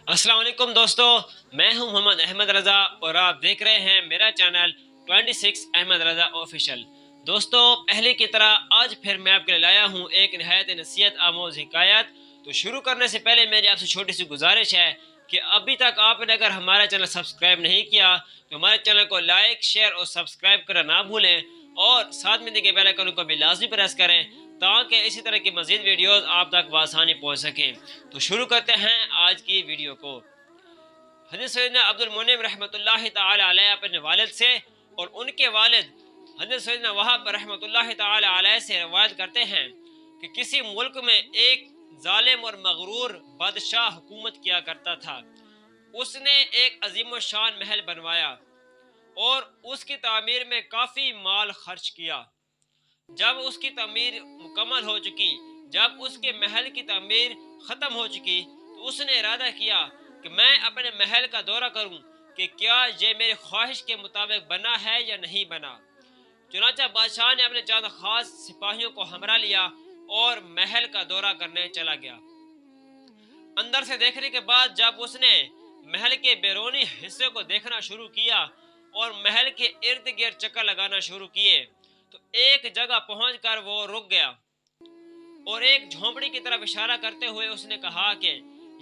अस्सलाम वालेकुम दोस्तों, मैं हूं मोहम्मद अहमद रज़ा और आप देख रहे हैं मेरा चैनल 26 अहमद रज़ा ऑफिशियल। दोस्तों, पहले की तरह आज फिर मैं आपके लिए लाया हूं एक नहायत नसीहत आमोज़ हिकायत। तो शुरू करने से पहले मेरी आपसे छोटी सी गुजारिश है कि अभी तक आपने अगर हमारा चैनल सब्सक्राइब नहीं किया तो हमारे चैनल को लाइक, शेयर और सब्सक्राइब करना ना भूलें और साथ में दिए बेल आइकन को भी लाजमी प्रेस करें ताकि इसी तरह की मज़ीद वीडियोस आप तक बआसानी पहुँच सकें। तो शुरू करते हैं आज की वीडियो को। हज़रत सैयदना अब्दुल मुन्इम रहमतुल्लाहि ताला अलैह अपने वालिद से और उनके वालिद हज़रत सैयदना वहाब रहमतुल्लाहि ताला अलैह से रवायत करते हैं कि किसी मुल्क में एक जालिम और मगरूर बादशाह हुकूमत किया करता था। उसने एक अजीम शान महल बनवाया और उसकी तामीर में काफ़ी माल खर्च किया। जब उसकी तमीर मुकम्मल हो चुकी, जब उसके महल की तमीर ख़त्म हो चुकी, तो उसने इरादा किया कि मैं अपने महल का दौरा करूं कि क्या ये मेरी ख्वाहिश के मुताबिक बना है या नहीं बना। चुनांचा बादशाह ने अपने चंद खास सिपाहियों को हमरा लिया और महल का दौरा करने चला गया। अंदर से देखने के बाद जब उसने महल के बैरूनी हिस्से को देखना शुरू किया और महल के इर्द गिर्द चक्कर लगाना शुरू किए, तो एक जगह पहुंचकर वो रुक गया और एक झोंपड़ी की तरफ इशारा करते हुए उसने कहा कि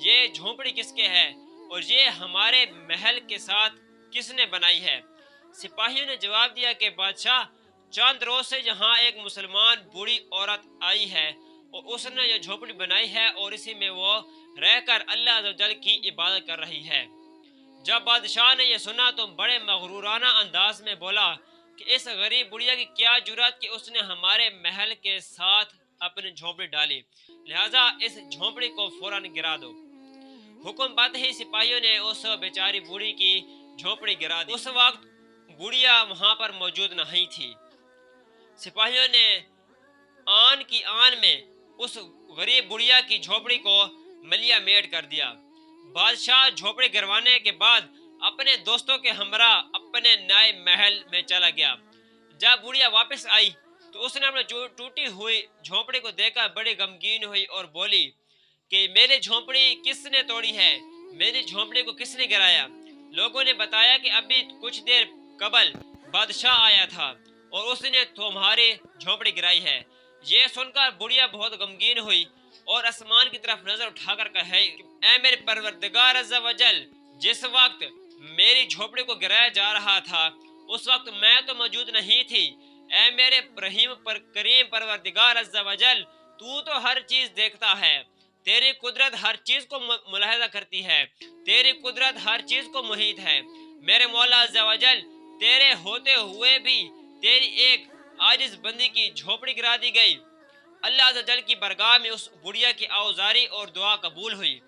ये झोंपड़ी किसके है और ये हमारे महल के साथ किसने बनाई है। सिपाहियों ने जवाब दिया कि बादशाह, चंद रोज से यहाँ एक मुसलमान बूढ़ी औरत आई है और उसने ये झोंपड़ी बनाई है और इसी में वो रहकर अल्लाह अज़्ज़ व जल की इबादत कर रही है। जब बादशाह ने यह सुना तो बड़े मगरूराना अंदाज में बोला कि इस गरीब बुढ़िया की क्या जुर्रत कि उसने हमारे महल के साथ अपनी झोंपड़ी डाली, लिहाजा इस झोंपड़ी को फौरन गिरा दो। हुक्म पाते ही सिपाहियों ने उस बेचारी बूढ़ी की झोंपड़ी गिरा दी। उस वक्त बुढ़िया वहां पर मौजूद नहीं थी। सिपाहियों ने आन की आन में उस गरीब बुढ़िया की झोपड़ी को मलिया मेट कर दिया। बादशाह झोपड़ी गिरवाने के बाद अपने दोस्तों के हमरा अपने नए महल में चला गया। जब बुढ़िया वापस आई तो उसने अपने टूटी हुई झोपड़ी को देखकर बड़ी गमगीन हुई और बोली कि मेरी झोपड़ी किसने तोड़ी है, मेरी झोपड़ी को किसने गिराया। लोगों ने बताया कि अभी कुछ देर कबल बादशाह आया था और उसने तुम्हारी झोपड़ी गिराई है। ये सुनकर बुढ़िया बहुत गमगीन हुई और आसमान की तरफ नजर उठाकर कहे, ऐ मेरे परवरदिगार अज़्ज़ व जल, जिस वक्त मेरी झोपड़ी को गिराया जा रहा था उस वक्त मैं तो मौजूद नहीं थी। ऐ मेरे रहीम पर करीम परवरदिगार अज़्ज़ व जल, तू तो हर चीज देखता है, तेरी कुदरत हर चीज को मुलाहिजा करती है, तेरी कुदरत हर चीज को मुहीत है। मेरे मौला अज़्ज़ व जल, तेरे होते हुए भी तेरी एक आजिज बंदी की झोपड़ी गिरा दी गई। अल्लाह अज़्ज़ व जल की बरगाह में उस बुढ़िया की आउजारी और दुआ कबूल हुई।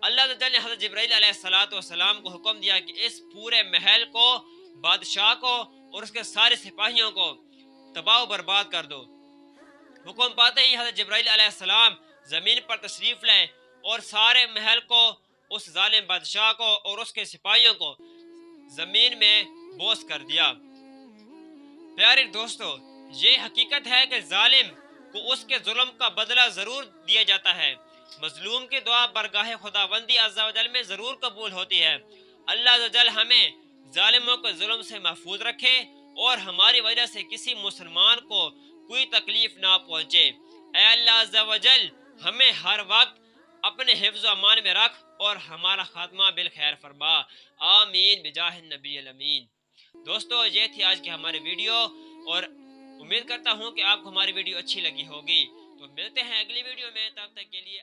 अल्लाह अज़्ज़ व जल ने हज़रत जिब्राईल अलैहिस्सलाम को हुक्म दिया कि इस पूरे महल को, बादशाह को और उसके सारे सिपाहियों को तबाह बर्बाद कर दो। हुक्म पाते ही हज़रत जिब्राईल अलैहिस्सलाम जमीन पर तशरीफ लाए और सारे महल को, उस जालिम बादशाह को और उसके सिपाहियों को जमीन में बोस कर दिया। प्यारे दोस्तों, ये हकीकत है कि जालिम को उसके जुल्म का बदला जरूर दिया जाता है। मजलूम की दुआ बरगाह खुदाबंदी अज़्ज़ा व जल में जरूर कबूल होती है। अल्लाह अज़्ज़ा व जल हमें जालिमों के जुल्म से महफूज रखे और हमारी वजह से किसी मुसलमान को कोई तकलीफ ना पहुँचे। ऐ अल्लाह अज़्ज़ा व जल, हमें हर वक्त अपने हिफ्ज़ अमान में रख और हमारा खात्मा बिल खैर फरमा। आमीन बिजाह नबी अमीन। दोस्तों, ये थी आज की हमारी वीडियो और उम्मीद करता हूँ कि आपको हमारी वीडियो अच्छी लगी होगी। तो मिलते हैं अगली वीडियो में, तब तक के लिए